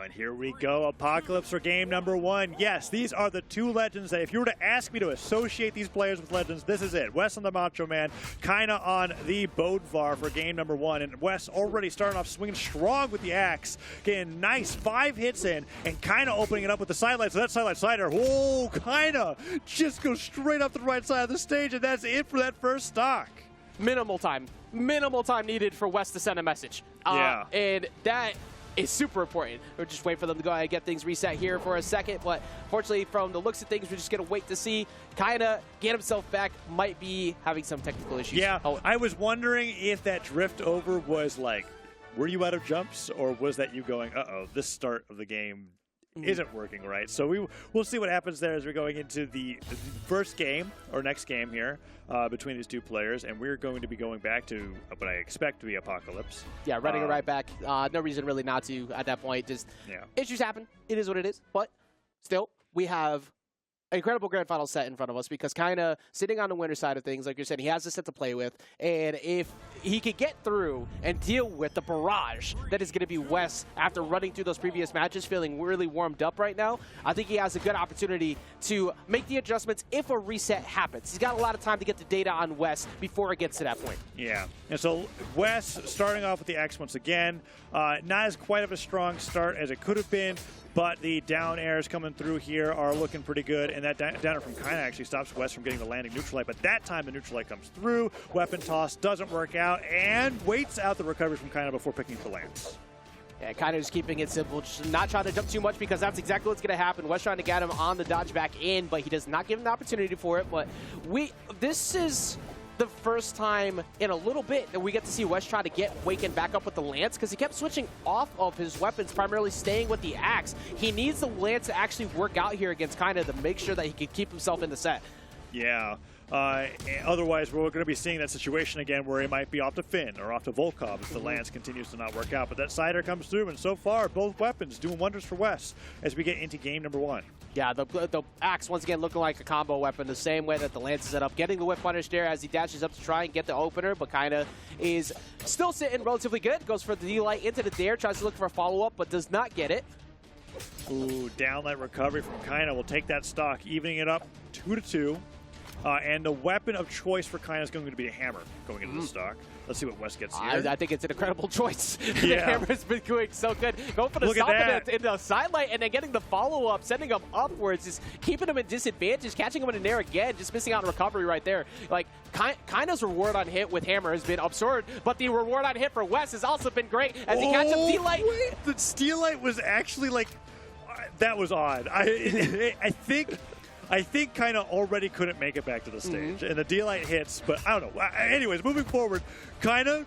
and here we go. Apocalypse for game number 1. Yes, these are the two legends that if you were to ask me to associate these players with legends, this is it. Wess on the Macho Man, Kyna on the Bodvar for game number 1. And Wess already starting off swinging strong with the axe, getting nice 5 hits in, and Kyna opening it up with the sidelight. So that sidelight slider, whoa, Kyna just goes straight up the right side of the stage, and that's it for that first stock. Minimal time needed for Wess to send a message. And that is super important. We're just waiting for them to go ahead and get things reset here for a second, but fortunately from the looks of things, we're just gonna wait to see. Kyna get himself back, might be having some technical issues. Yeah, I was wondering if that drift over was like, were you out of jumps, or was that you going, uh-oh, this start of the game isn't working right. So we'll see what happens there as we're going into the first game, or next game here, between these two players, and we're going to be going back to what I expect to be Apocalypse. Yeah, running it right back. No reason really not to at that point. Just issues happen. It is what it is. But still, we have an incredible grand final set in front of us because Kyna sitting on the winner side of things, like you said, he has a set to play with, and if he could get through and deal with the barrage that is going to be Wess after running through those previous matches, feeling really warmed up right now, I think he has a good opportunity to make the adjustments if a reset happens. He's got a lot of time to get the data on Wess before it gets to that point. Yeah, and so Wess starting off with the X once again, not as quite of a strong start as it could have been, but the down airs coming through here are looking pretty good, and that downer from Kyna actually stops Wess from getting the landing neutral light, but that time the neutral light comes through, weapon toss doesn't work out, and waits out the recovery from Kyna before picking up the lance. Yeah, Kyna just keeping it simple, just not trying to jump too much because that's exactly what's going to happen. Wess trying to get him on the dodge back in, but he does not give him the opportunity for it, but this is the first time in a little bit that we get to see Wess try to get Waken back up with the lance because he kept switching off of his weapons, primarily staying with the axe. He needs the lance to actually work out here against Kyna to make sure that he can keep himself in the set. Yeah. Otherwise, we're going to be seeing that situation again where he might be off to Finn or off to Volkov if the lance continues to not work out. But that cider comes through, and so far, both weapons doing wonders for Wess as we get into game number 1. Yeah, the axe, once again, looking like a combo weapon, the same way that the lance is set up. Getting the whip punish there as he dashes up to try and get the opener, but Kyna is still sitting relatively good. Goes for the D-Light into the dare, tries to look for a follow-up, but does not get it. Ooh, downlight recovery from Kyna will take that stock, evening it up 2-2. And the weapon of choice for Kyna is going to be a hammer going into the stock. Let's see what Wess gets here. I think it's an incredible choice. Yeah. The hammer's been doing so good. Going for the stop in the sidelight and then getting the follow-up, sending him upwards, just keeping him in disadvantage, catching him in an air again, just missing out on recovery right there. Like, Kyna's reward on hit with hammer has been absurd, but the reward on hit for Wess has also been great as he catches D-Light. Wait, the Steelite was actually like, that was odd. I think Kyna already couldn't make it back to the stage, and the D-Light hits, but I don't know. Anyways, moving forward, Kyna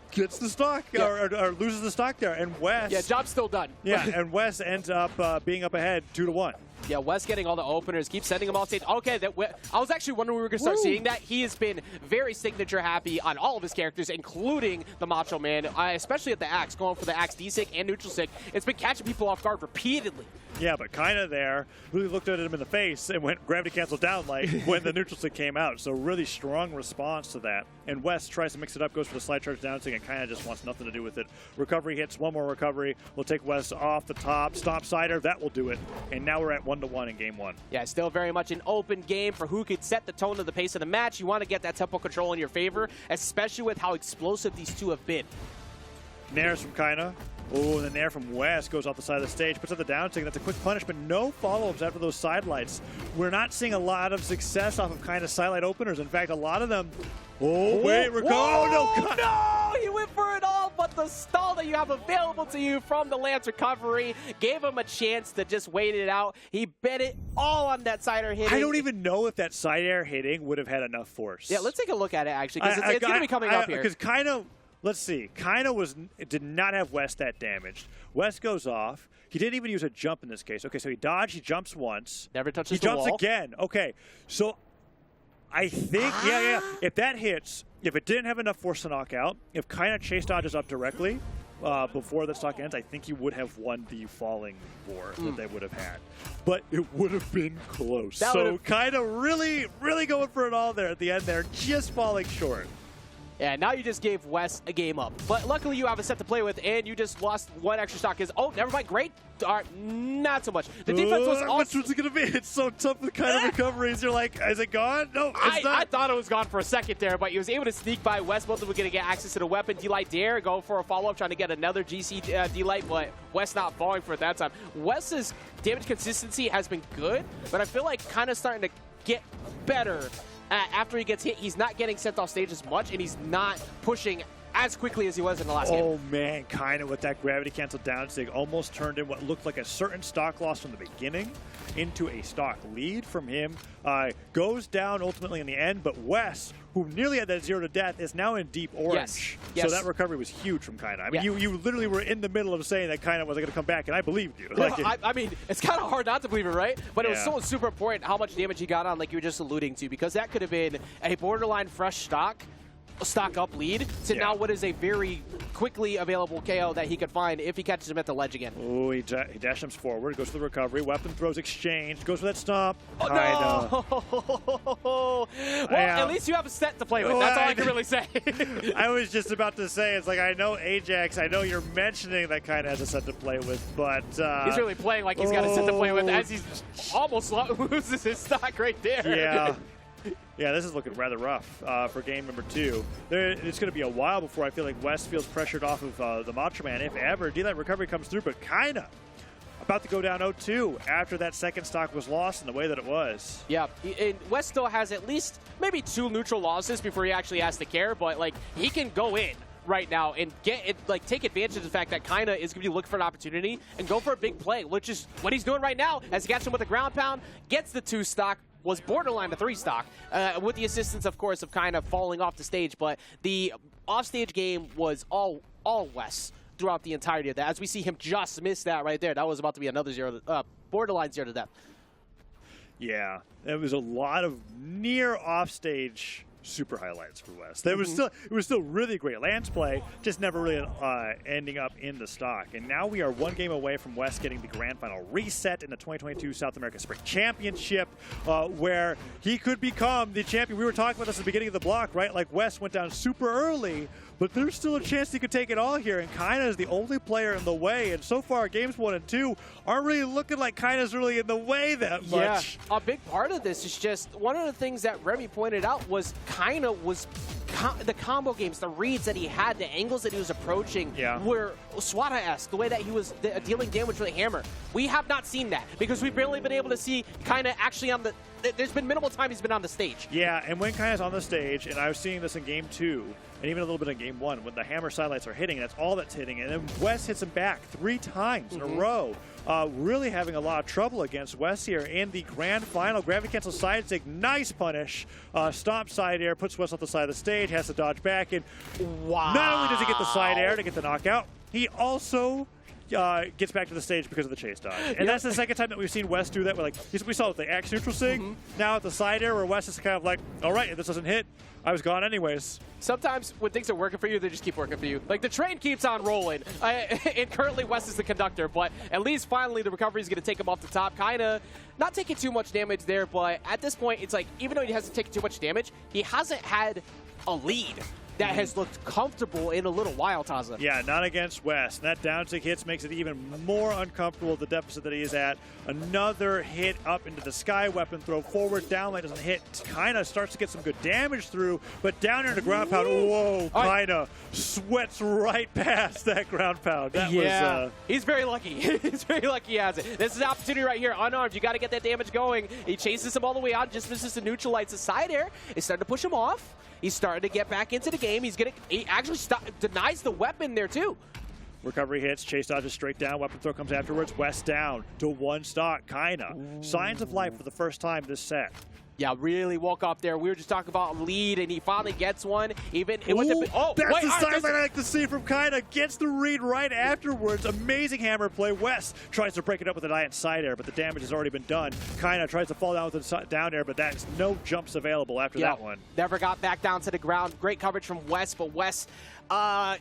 gets the stock, or loses the stock there, and Wess... Yeah, job's still done. Yeah, and Wess ends up being up ahead 2-1. Yeah, Wess getting all the openers, keeps sending them off stage. Okay, I was actually wondering we were going to start seeing that. He has been very signature happy on all of his characters, including the Macho Man, especially at the Axe, going for the Axe D-Sig and Neutral Sig. It's been catching people off guard repeatedly. Yeah, but Kyna there really looked at him in the face and went gravity cancel down like when the Neutral Sig came out. So really strong response to that. And Wess tries to mix it up, goes for the slide charge down Sig, and Kyna just wants nothing to do with it. Recovery hits, one more recovery. We'll take Wess off the top. Stomp Cider, that will do it. And now we're at 1-1 in game 1. Yeah, still very much an open game for who could set the tone of the pace of the match. You want to get that tempo control in your favor, especially with how explosive these two have been. Nairs from Kyna. Oh, and the Nair from Wess goes off the side of the stage, puts up the down tick. That's a quick punish, but no follow-ups after those sidelights. We're not seeing a lot of success off of Kyna's sidelight openers. In fact, a lot of them... Oh, wait, no! He went for it all, but the stall that you have available to you from the lance recovery gave him a chance to just wait it out. He bet it all on that side air hitting. I don't even know if that side air hitting would have had enough force. Yeah, let's take a look at it, actually, because it's going to be coming up here. Because Kyna... Let's see. Kyna did not have Wess that damaged. Wess goes off. He didn't even use a jump in this case. Okay, so he dodged. He jumps once. Never touches the wall. He jumps again. Okay, so I think, if that hits, if it didn't have enough force to knock out, if Kyna chase dodges up directly before the stock ends, I think he would have won the falling war that they would have had. But it would have been close. So Kyna really, really going for it all there at the end there, just falling short. Yeah, now you just gave Wess a game up. But luckily you have a set to play with, and you just lost one extra stock. Oh, never mind. Great. Not so much. The defense was also... Which one's it going to be? It's so tough with kind of recoveries. You're like, is it gone? No, it's not. I thought it was gone for a second there, but he was able to sneak by Wess. Both of them were going to get access to the weapon. D-Light dare go for a follow-up, trying to get another GC D-Light, but Wess not falling for it that time. Wess's damage consistency has been good, but I feel like kind of starting to get better. After he gets hit, he's not getting sent off stage as much, and he's not pushing as quickly as he was in the last game. Oh man, Kyna with that gravity cancel down sig almost turned in what looked like a certain stock loss from the beginning into a stock lead from him. Goes down ultimately in the end, but Wess, who nearly had that 0 to death, is now in deep orange. Yes. So that recovery was huge from Kyna. I mean, you literally were in the middle of saying that Kyna wasn't going to come back, and I believed you. Like, I mean, it's kind of hard not to believe it, right? But it was so super important how much damage he got on, like you were just alluding to, because that could have been a borderline fresh stock up lead to now what is a very quickly available KO that he could find if he catches him at the ledge again. Oh, he dash jumps forward, goes for the recovery, weapon throws exchange, goes for that stomp. Oh, no! Well, at least you have a set to play with. That's all I can really say. I was just about to say, it's like, I know Ajax, I know you're mentioning that kind of has a set to play with, but... he's really playing like he's got a set to play with as he's almost loses his stock right there. Yeah. Yeah, this is looking rather rough for game number 2. It's going to be a while before I feel like Wess feels pressured off of the Macho Man, if ever. D-Light recovery comes through, but Kyna about to go down 0-2 after that second stock was lost in the way that it was. Yeah, and Wess still has at least maybe 2 neutral losses before he actually has to care, but like he can go in right now and get it, like take advantage of the fact that Kyna is going to be looking for an opportunity and go for a big play, which is what he's doing right now as he gets him with a ground pound, gets the 2 stock, was borderline a 3 stock, with the assistance, of course, of kind of falling off the stage. But the offstage game was all Wess throughout the entirety of that. As we see him just miss that right there, that was about to be another borderline 0 to death. Yeah, it was a lot of near offstage super highlights for Wess. It was still really great lands play, just never really ending up in the stock. And now we are 1 game away from Wess getting the grand final reset in the 2022 South America Spring Championship, where he could become the champion. We were talking about this at the beginning of the block, right? Like Wess went down super early, but there's still a chance he could take it all here, and Kyna is the only player in the way, and so far games 1 and 2 aren't really looking like Kyna's really in the way that much. Yeah, a big part of this is just one of the things that Remy pointed out was Kyna was the combo games, the reads that he had, the angles that he was approaching were Swata-esque, the way that he was dealing damage with a hammer. We have not seen that because we've barely been able to see Kyna actually on the... There's been minimal time he's been on the stage. Yeah, and when Kyna's on the stage, and I was seeing this in game 2, and even a little bit in game 1, when the hammer sidelights are hitting, that's all that's hitting. And then Wess hits him back 3 times in a row. Really having a lot of trouble against Wess here in the grand final. Gravity cancel side sig, nice punish. Stomp side air, puts Wess off the side of the stage, has to dodge back. And not only does he get the side air to get the knockout, he also gets back to the stage because of the chase dodge. And that's the second time that we've seen Wess do that. We saw it with the X neutral sig. Now at the side air where Wess is kind of like, all right, if this doesn't hit, I was gone anyways. Sometimes when things are working for you, they just keep working for you. Like the train keeps on rolling. And currently Wess is the conductor, but at least finally the recovery is going to take him off the top. Kinda not taking too much damage there, but at this point, it's like, even though he hasn't taken too much damage, he hasn't had a lead that has looked comfortable in a little while, Taza. Yeah, not against Wess. That down tick hits makes it even more uncomfortable, the deficit that he is at. Another hit up into the sky, weapon throw forward, downlight doesn't hit. Kyna starts to get some good damage through, but down into ground pound, whoa, Kyna sweats right past that ground pound. That was, he's very lucky. He's very lucky he has it. This is an opportunity right here, unarmed. You got to get that damage going. He chases him all the way out, just misses the neutralites. The side air is starting to push him off. He's starting to get back into the game. He actually denies the weapon there too. Recovery hits, chase dodges straight down, weapon throw comes afterwards. Wess down to 1 stock. Kyna, signs of life for the first time this set. Yeah, really woke up there. We were just talking about lead, and he finally gets one. Even it was that's the sign that I like to see from Kyna. Gets the read right afterwards. Amazing hammer play. Wess tries to break it up with a giant side air, but the damage has already been done. Kyna tries to fall down with the down air, but that's no jumps available after that one. Never got back down to the ground. Great coverage from Wess, but Wess,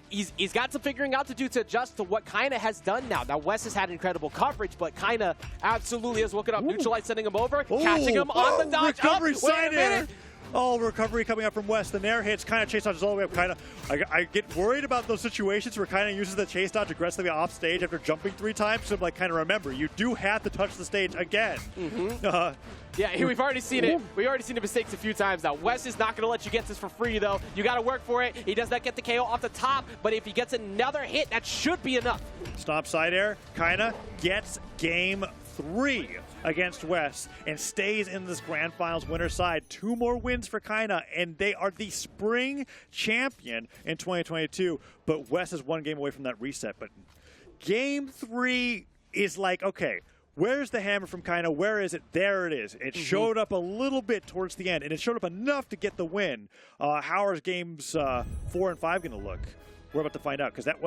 he's got some figuring out to do to adjust to what Kyna has done now. Now, Wess has had incredible coverage, but Kyna absolutely has woken up. Neutralite sending him over, catching him on the dodge. Recovery side air. Oh, recovery coming up from Wess. The Nair hits. Kyna chase dodges all the way up. Kyna, I get worried about those situations where Kyna uses the chase dodge aggressively off stage after jumping 3 times. So I'm like, Kyna, remember, you do have to touch the stage again. Yeah, we've already seen it. We've already seen the mistakes a few times now. Wess is not going to let you get this for free, though. You got to work for it. He does not get the KO off the top, but if he gets another hit, that should be enough. Stomp side air. Kyna gets game 3 against Wess and stays in this Grand Finals winner side. 2 more wins for Kyna, and they are the spring champion in 2022. But Wess is 1 game away from that reset. But game 3 is like, okay, where's the hammer from Kyna? Where is it? There it is. It showed up a little bit towards the end, and it showed up enough to get the win. How are games 4 and 5 going to look? We're about to find out, because that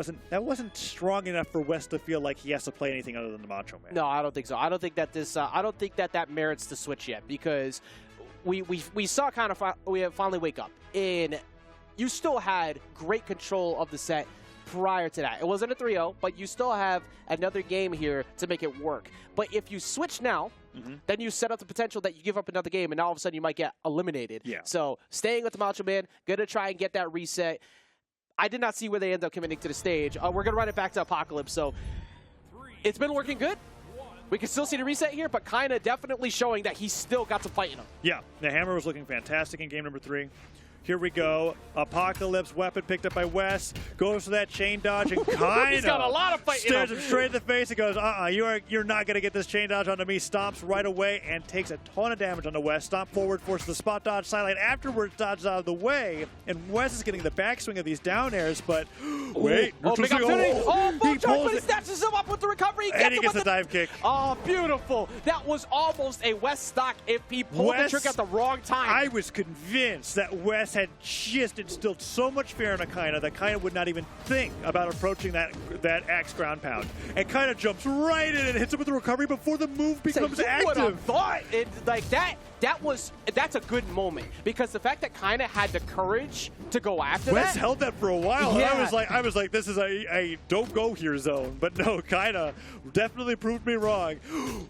wasn't strong enough for Wess to feel like he has to play anything other than the Macho Man. No, I don't think so. I don't think that this. I don't think that merits the switch yet, because we saw we have finally wake up, and you still had great control of the set prior to that. It wasn't a 3-0, but you still have another game here to make it work. But if you switch now, then you set up the potential that you give up another game, and all of a sudden you might get eliminated. Yeah. So staying with the Macho Man, gonna try and get that reset. I did not see where they end up committing to the stage. We're going to run it back to Apocalypse. So it's been working good. We can still see the reset here, but Kyna definitely showing that he's still got some fight in him. Yeah, the hammer was looking fantastic in game number 3. Here we go. Apocalypse weapon picked up by Wess. Goes for that chain dodge, and Kyna he's got a lot of fight in him. Stares him straight in the face and goes, you're not going to get this chain dodge onto me. Stomps right away and takes a ton of damage onto Wess. Stomp forward, forces the spot dodge. Sideline afterwards dodges out of the way, and Wess is getting the backswing of these down airs, but wait. Big opportunity. He pulls but he it. snatches him up with the recovery. And he gets the dive kick. Oh, beautiful. That was almost a Wess stock if he pulled the trick at the wrong time. I was convinced that Wess had just instilled so much fear in Kyna that Kyna would not even think about approaching that axe ground pound. And Kyna jumps right in and hits him with the recovery before the move becomes active. Would have thought it, like that. That's a good moment, because the fact that Kyna had the courage to go after Wess held that for a while. Yeah. And I was like, this is a don't go here zone. But no, Kyna definitely proved me wrong.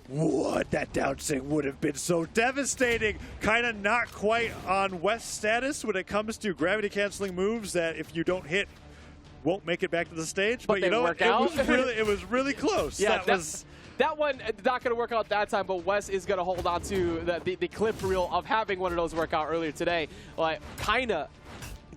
What? That down sing would have been so devastating. Kyna not quite on Wess status when it comes to gravity canceling moves that if you don't hit, won't make it back to the stage. But you know, it was really close. Yeah, that one not going to work out that time, but Wess is going to hold on to the clip reel of having one of those work out earlier today. Like, Kyna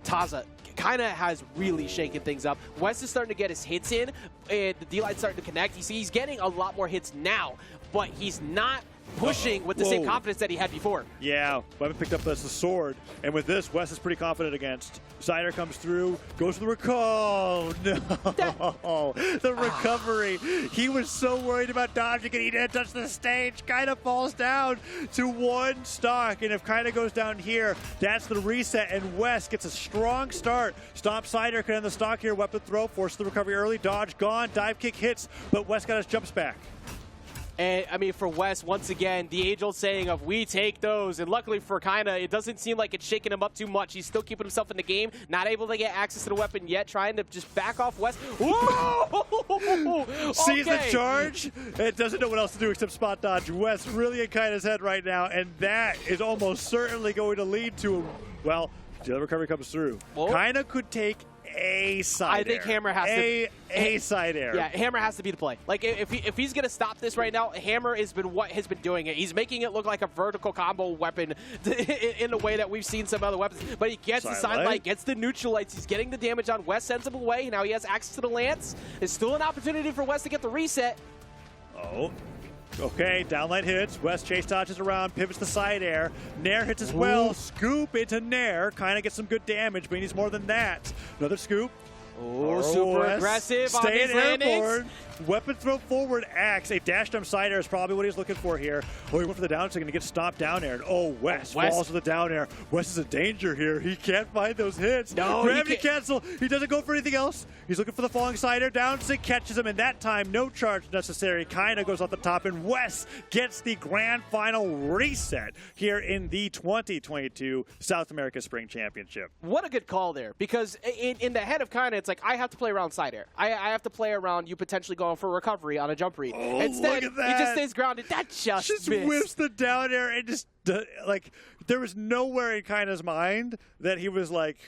has really shaken things up. Wess is starting to get his hits in, and the D-line's starting to connect. You see, he's getting a lot more hits now, but he's not pushing with the same confidence that he had before. Yeah, Weapon picked up the sword, and with this, Wess is pretty confident against. Sider comes through, goes for the recall. No, the recovery. He was so worried about dodging it, he didn't touch the stage. Kyna falls down to 1 stock, and if Kyna goes down here, that's the reset, and Wess gets a strong start. Stomp Sider can end the stock here. Weapon throw, forces the recovery early, dodge gone, dive kick hits, but Wess got his jumps back. And, I mean, for Wess, once again, the age-old saying of, we take those. And luckily for Kyna, it doesn't seem like it's shaking him up too much. He's still keeping himself in the game, not able to get access to the weapon yet, trying to just back off Wess. Whoa! Sees the charge, and doesn't know what else to do except spot dodge. Wess really in Kyna's head right now, and that is almost certainly going to lead to, well, the other recovery comes through. Kyna could take a side I think Hammer has to a side air. Yeah, Hammer has to be the play. Like, if he's gonna stop this right now, Hammer has been doing it. He's making it look like a vertical combo weapon in the way that we've seen some other weapons. But he gets the sidelight, gets the neutralites. He's getting the damage on Wess, sends him away. Now he has access to the lance. There's still an opportunity for Wess to get the reset. Oh. Okay, downlight hits. Wess chase dodges around, pivots the side air. Nair hits as well. Scoop into Nair. Kind of gets some good damage, but he needs more than that. Another scoop. Oh, super aggressive on these landings. Weapon throw forward, axe. A dash jump side air is probably what he's looking for here. Oh, he went for the down, so he's going to get stopped down air. Oh, Wess falls with the down air. Wess is a danger here. He can't find those hits. No, gravity cancel. He doesn't go for anything else. He's looking for the falling side air. Down sig catches him, and that time, no charge necessary. Kyna goes off the top, and Wess gets the grand final reset here in the 2022 South America Spring Championship. What a good call there, because in the head of Kyna, it's like, I have to play around side air. I have to play around you potentially going for recovery on a jump read. Oh, instead, look at that. he just stays grounded. That just whiffs the down air and just like, there was nowhere in Kyna's mind that he was like,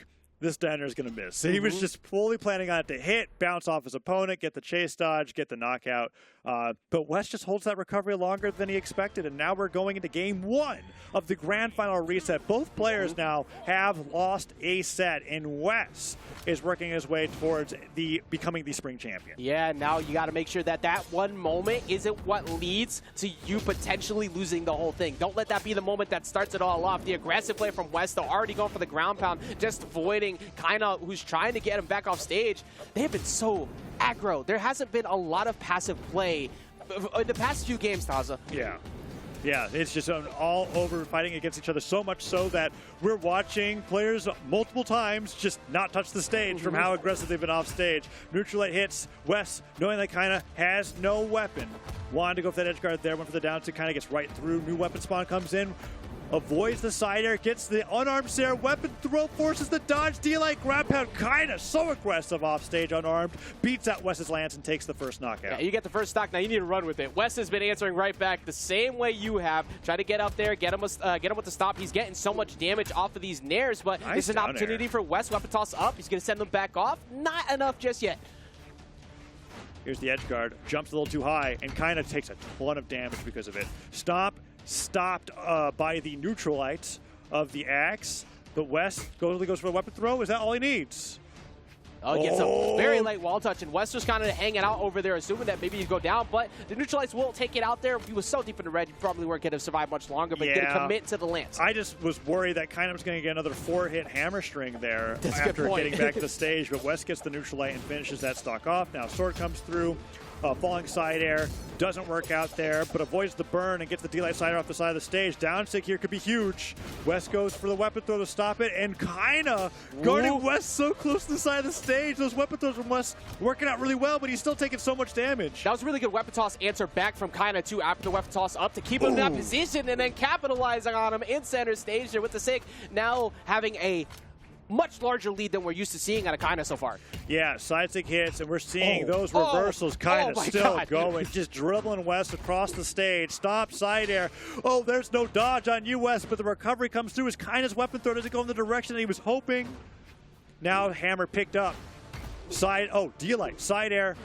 this downer is going to miss. He was just fully planning on it to hit, bounce off his opponent, get the chase dodge, get the knockout. But Wess just holds that recovery longer than he expected, and now we're going into game 1 of the grand final reset. Both players now have lost a set, and Wess is working his way towards becoming the spring champion. Yeah, now you got to make sure that that one moment isn't what leads to you potentially losing the whole thing. Don't let that be the moment that starts it all off. The aggressive play from Wess, though, already going for the ground pound, just avoiding Kyna, who's trying to get him back off stage. They have been so aggro. There hasn't been a lot of passive play in the past few games, Taza. Yeah, it's just all over fighting against each other, so much so that we're watching players multiple times just not touch the stage from how aggressive they've been off stage. Neutral light hits, Wess, knowing that Kyna has no weapon, wanted to go for that edge guard there, went for the down, so Kyna gets right through. New weapon spawn comes in, avoids the side air, gets the unarmed Sarah, weapon throw, forces the dodge, D-Light, grab pound. Kyna so aggressive off stage, unarmed, beats out Wess's lance and takes the first knockout. Yeah, you get the first stock, now you need to run with it. Wess has been answering right back the same way you have. Try to get up there, get him with the stop. He's getting so much damage off of these nairs, but it's an opportunity for Wess. Weapon toss up, he's going to send them back off. Not enough just yet. Here's the edge guard, jumps a little too high, and Kyna takes a ton of damage because of it. Stopped by the neutral lights of the axe, but Wess goes for the weapon throw. Is that all he needs? Oh, he gets a very light wall touch, and Wess was kind of hanging out over there, assuming that maybe he'd go down, but the neutralites will take it out there. He was so deep in the red, you probably weren't going to survive much longer, but going to commit to the lance. I just was worried that Kyna was going to get another 4-hit hammer string there after getting back to the stage, but Wess gets the neutral light and finishes that stock off. Now sword comes through. Falling side air, doesn't work out there, but avoids the burn and gets the D-Light side air off the side of the stage. Down stick here could be huge. Wess goes for the weapon throw to stop it, and Kyna guarding Wess so close to the side of the stage. Those weapon throws from Wess working out really well, but he's still taking so much damage. That was a really good weapon toss answer back from Kyna, too, after the weapon toss up to keep him in that position and then capitalizing on him in center stage there with the sig. Now having a much larger lead than we're used to seeing out of Kyna so far. Yeah, side stick hits, and we're seeing those reversals. Kyna still going, just dribbling Wess across the stage. Stop, side air. Oh, there's no dodge on you, Wess, but the recovery comes through as Kyna's weapon throw doesn't go in the direction that he was hoping. Now hammer picked up. D-Light, side air.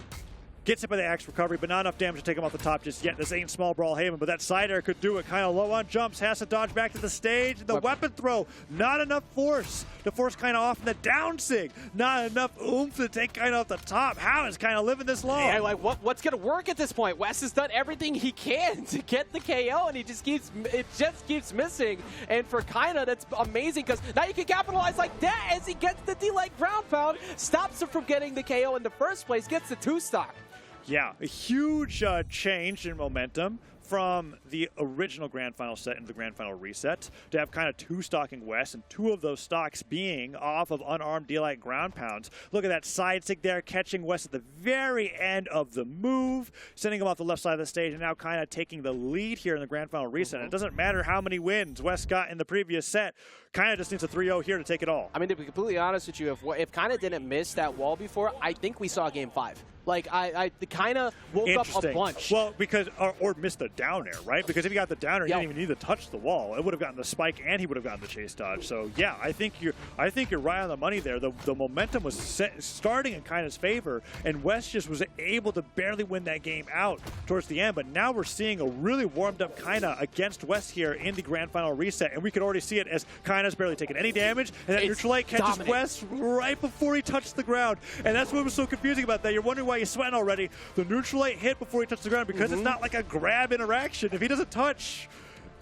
Gets hit by the axe recovery, but not enough damage to take him off the top just yet. This ain't small Brawlhalla, but that side air could do it. Kyna low on jumps, has to dodge back to the stage. The weapon throw, not enough force to force Kyna off. And the down sig, not enough oomph to take Kyna off the top. How is Kyna living this long? Yeah, like what's going to work at this point? Wess has done everything he can to get the KO, and it just keeps missing. And for Kyna, that's amazing because now you can capitalize like that as he gets the D-Light ground pound, stops him from getting the KO in the first place, gets the 2-stock. Yeah, a huge change in momentum from the original Grand Final set into the Grand Final reset to have kind of 2-stocking Wess, and 2 of those stocks being off of unarmed D-Light ground pounds. Look at that side stick there, catching Wess at the very end of the move, sending him off the left side of the stage, and now kind of taking the lead here in the Grand Final reset. It doesn't matter how many wins Wess got in the previous set, Kyna just needs a 3-0 here to take it all. I mean, to be completely honest with you, if Kyna didn't miss that wall before, I think we saw Game 5. Like, I kind of woke up a bunch. Well, because, or missed the down air, right? Because if he got the down air, he didn't even need to touch the wall. It would have gotten the spike, and he would have gotten the chase dodge. So, yeah, I think you're right on the money there. The momentum was starting in Kyna's favor, and Wess just was able to barely win that game out towards the end. But now we're seeing a really warmed-up Kyna against Wess here in the Grand Final reset, and we could already see it as Kyna's barely taking any damage, and that neutral light catches Wess right before he touched the ground. And that's what was so confusing about that. You're wondering why he's sweating already. The neutral light hit before he touched the ground because it's not like a grab interaction. If he doesn't touch,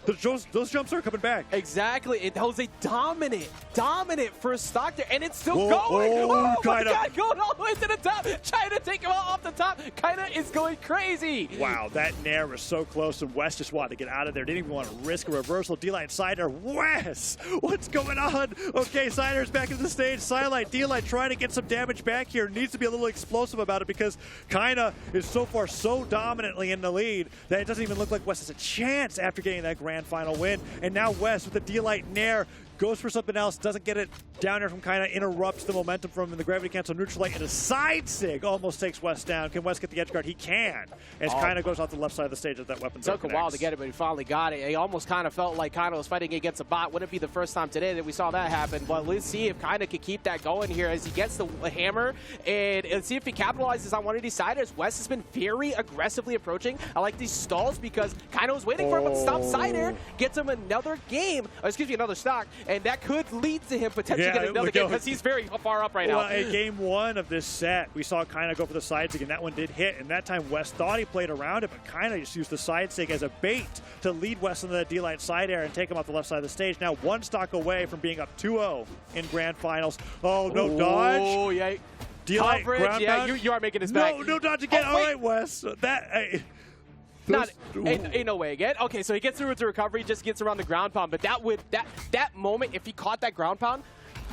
those jumps are coming back. Exactly. That was a dominant first stock there, and it's still going. Oh my God, going all the way to the top, trying to take him off the top. Kyna is going crazy. Wow, that nair was so close, and Wess just wanted to get out of there. Didn't even want to risk a reversal. D-Light side air. Wess, what's going on? Okay, side air's back into the stage. Sidelight, D-Light trying to get some damage back here. Needs to be a little explosive about it because Kyna is so far so dominantly in the lead that it doesn't even look like Wess has a chance after getting that Grand Final win. And now Wess with the D-Light nair goes for something else, doesn't get it down there from Kyna, interrupts the momentum from the gravity cancel neutral light, and a side sig almost takes Wess down. Can Wess get the edge guard? He can, as Kyna goes off the left side of the stage at that weapon. Took a while to get it, but he finally got it. He almost kind of felt like Kyna was fighting against a bot. Wouldn't be the first time today that we saw that happen, but let's see if Kyna can keep that going here as he gets the hammer, and let's see if he capitalizes on one of these siders. Wess has been very aggressively approaching. I like these stalls because Kyna was waiting for him, but stop side air gets him another game, another stock, and that could lead to him potentially getting another game because he's very far up right now. In game 1 of this set, we saw Kyna go for the side sig, and that one did hit, and that time Wess thought he played around it, but Kyna just used the side sig as a bait to lead Wess into the D-Light side air and take him off the left side of the stage. Now 1 stock away from being up 2-0 in grand finals. Oh, no dodge. Oh, yeah. D-Light, coverage, yeah, you are making this back. No dodge again. All right, Wess. Ain't no way again. Okay, so he gets through with the recovery, just gets around the ground pound, but that moment, if he caught that ground pound,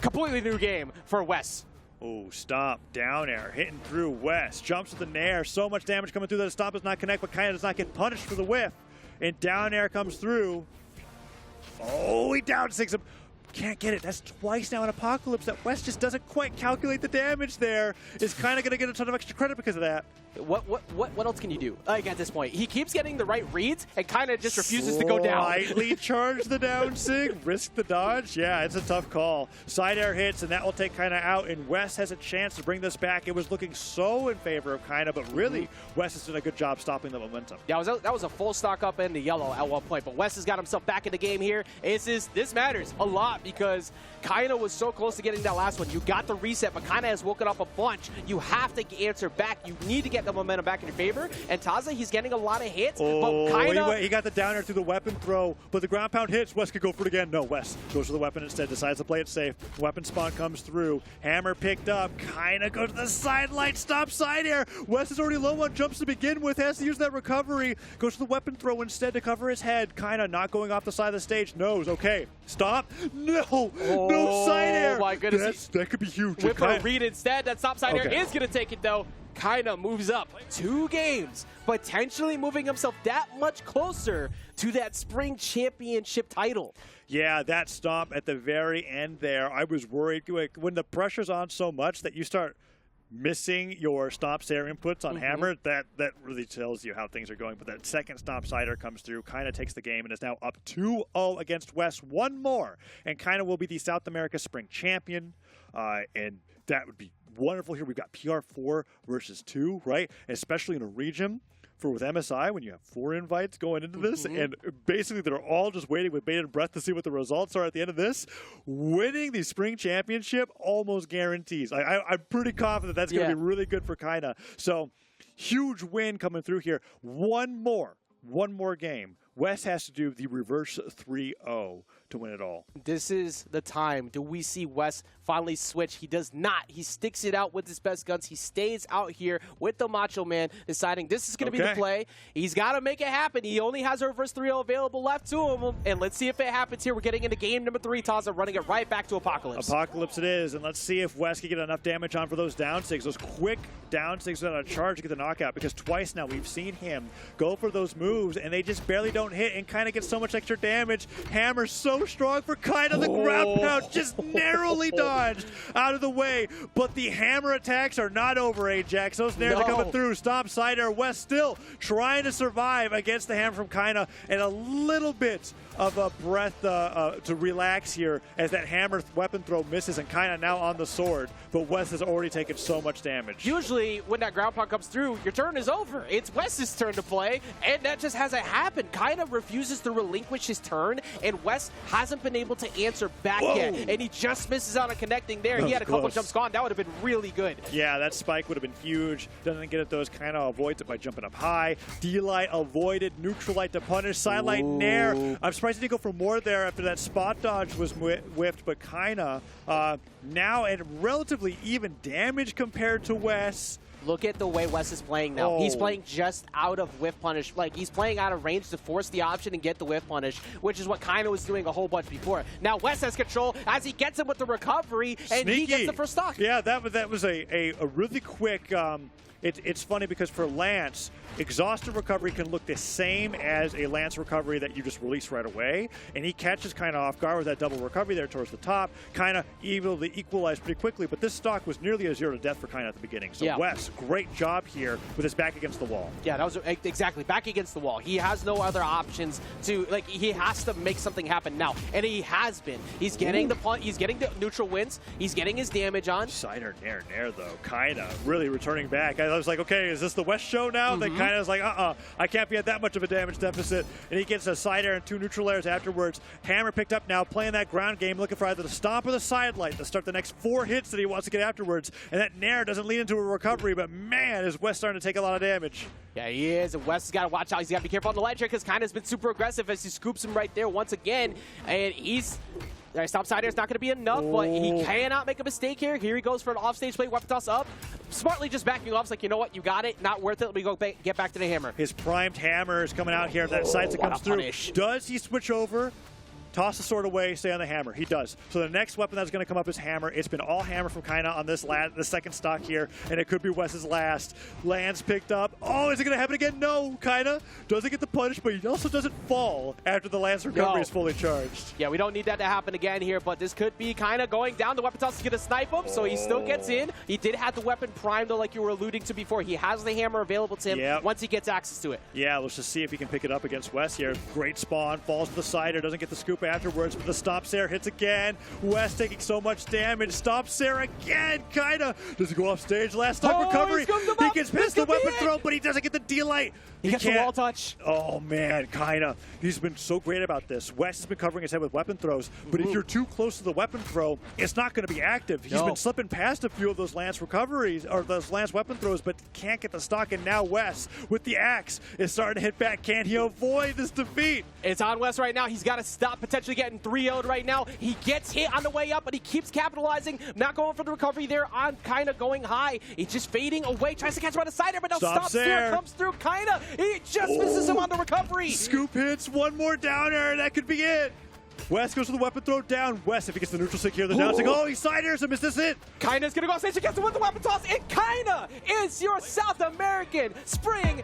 completely new game for Wess. Oh, stomp, down air, hitting through Wess, jumps with the nair, so much damage coming through that the stomp does not connect, but Kyna does not get punished for the whiff, and down air comes through. Oh, he down sigs him. Can't get it. That's twice now in Apocalypse that Wess just doesn't quite calculate the damage there. Is Kyna going to get a ton of extra credit because of that? What else can you do? Like at this point, he keeps getting the right reads and Kyna just refuses to go down. Slightly charge the down sig, risk the dodge. Yeah, it's a tough call. Side air hits, and that will take Kyna out, and Wess has a chance to bring this back. It was looking so in favor of Kyna, but really, Wess has done a good job stopping the momentum. Yeah, that was a full stock up in the yellow at one point, but Wess has got himself back in the game here. This matters a lot because Kyna was so close to getting that last one. You got the reset, but Kyna has woken up a bunch. You have to answer back. You need to get the momentum back in your favor. And Taza, he's getting a lot of hits, but Kyna... He got the downer through the weapon throw, but the ground pound hits. Wess could go for it again. No, Wess goes for the weapon instead, decides to play it safe. Weapon spawn comes through. Hammer picked up. Kyna goes to the sidelight, stop side air. Wess is already low on jumps to begin with, has to use that recovery. Goes to the weapon throw instead to cover his head. Kyna not going off the side of the stage. Knows, okay, stop. No, no side air. Oh my goodness. That could be huge. With a read instead. That stop side air is going to take it though. Kyna moves up 2 games, potentially moving himself that much closer to that spring championship title. Yeah, that stomp at the very end there, I was worried when the pressure's on so much that you start missing your stomp air inputs on Hammer, that really tells you how things are going. But that second stomp sider comes through. Kyna takes the game and is now up 2-0 against Wess. One more, and Kyna will be the South America Spring Champion, and that would be wonderful here. We've got PR4 versus 2, right? Especially in a region with MSI when you have 4 invites going into this, and basically they're all just waiting with bated breath to see what the results are at the end of this. Winning the spring championship almost guarantees. I'm pretty confident that's going to be really good for Kyna. So huge win coming through here. One more game. Wess has to do the reverse 3-0 to win it all. This is the time. Do we see Wess finally switch? He does not. He sticks it out with his best guns. He stays out here with the Macho Man, deciding this is going to be the play. He's got to make it happen. He only has a reverse 3-0 available left to him, and let's see if it happens here. We're getting into game number 3. Taza running it right back to Apocalypse. Apocalypse it is, and let's see if Wess can get enough damage on for those down sigs, those quick down sigs without a charge to get the knockout, because twice now we've seen him go for those moves, and they just barely don't hit, and Kyna gets so much extra damage. Hammer so strong for Kyna. The ground pound just narrowly dodged out of the way, but the hammer attacks are not over, Ajax. Those nairs are coming through. Stomp side air. Wess still trying to survive against the hammer from Kyna, and a little bit of a breath to relax here as that hammer weapon throw misses, and Kyna now on the sword, but Wess has already taken so much damage. Usually when that ground pound comes through, your turn is over. It's Wess's turn to play, and that just hasn't happened. Kyna refuses to relinquish his turn, and Wess hasn't been able to answer back yet, and he just misses on a connecting there. He had a couple jumps gone. That would have been really good. Yeah, that spike would have been huge. Doesn't get at those. Kyna avoids it by jumping up high. D-Light avoided. Neutral light to punish. Sidelight nair. I'm surprised he didn't go for more there after that spot dodge was whiffed, but Kyna now at relatively even damage compared to Wess. Look at the way Wess is playing now. He's playing just out of whiff punish. Like, he's playing out of range to force the option and get the whiff punish, which is what Kyna was doing a whole bunch before. Now Wess has control as he gets him with the recovery, and he gets the first stock. Yeah, that was a really quick it's funny because for Lance, exhaustive recovery can look the same as a Lance recovery that you just release right away, and he catches Kyna off guard with that double recovery there towards the top. Kyna able to equalize pretty quickly, but this stock was nearly a 0 to death for Kyna at the beginning. So Wess, great job here with his back against the wall. Yeah, that was exactly back against the wall. He has no other options to, like, he has to make something happen now, and he has been. He's getting the punt, he's getting the neutral wins, he's getting his damage on. Cider nair though. Kyna really returning back. I was like, okay, is this the West show now? Then Kyna's like, I can't be at that much of a damage deficit. And he gets a side air and 2 neutral airs afterwards. Hammer picked up now, playing that ground game, looking for either the stomp or the sidelight to start the next 4 hits that he wants to get afterwards. And that nair doesn't lead into a recovery, but man, is West starting to take a lot of damage. Yeah, he is. And West has got to watch out. He's got to be careful on the ledge here because Kyna's been super aggressive as he scoops him right there once again. And he's... Stop side air is not going to be enough, but he cannot make a mistake here. Here he goes for an offstage play, weapon toss up. Smartly just backing off. It's like, you know what, you got it. Not worth it. Let me go get back to the hammer. His primed hammer is coming out here. That sights that comes through. Punish. Does he switch over? Toss the sword away, stay on the hammer. He does. So the next weapon that's going to come up is hammer. It's been all hammer from Kyna on this the second stock here, and it could be Wes's last. Lands picked up. Oh, is it going to happen again? No. Kyna doesn't get the punish, but he also doesn't fall after the Lance recovery is fully charged. Yeah, we don't need that to happen again here, but this could be Kyna going down. The weapon toss is going to snipe him, so he still gets in. He did have the weapon primed, though, like you were alluding to before. He has the hammer available to him once he gets access to it. Yeah, let's just see if he can pick it up against Wes here. Great spawn, falls to the cider, doesn't get the scoop afterwards, but the stomp Sarah hits again. Wes taking so much damage. Stomp Sarah again. Kyna does he go off stage. Last stock recovery. He gets pissed the weapon throw, but he doesn't get the D-light. He gets the wall touch. Oh man, Kyna. He's been so great about this. Wes has been covering his head with weapon throws, but if you're too close to the weapon throw, it's not going to be active. He's been slipping past a few of those Lance recoveries, or those Lance weapon throws, but can't get the stock. And now Wes, with the axe, is starting to hit back. Can he avoid this defeat? It's on Wes right now. He's got to stop potentially getting 3-0'd right now. He gets hit on the way up, but he keeps capitalizing. Not going for the recovery there on Kyna going high. He's just fading away. Tries to catch him on the side there, but no, stops there. Comes through Kyna. He just misses him on the recovery. Scoop hits. One more downer. That could be it. Wes goes to the weapon throw down. Wes, if he gets the neutral stick here, the down stick. Oh, he side airs him. Is this it? Kyna's going to go off stage against him with the weapon toss. And Kyna is your South American Spring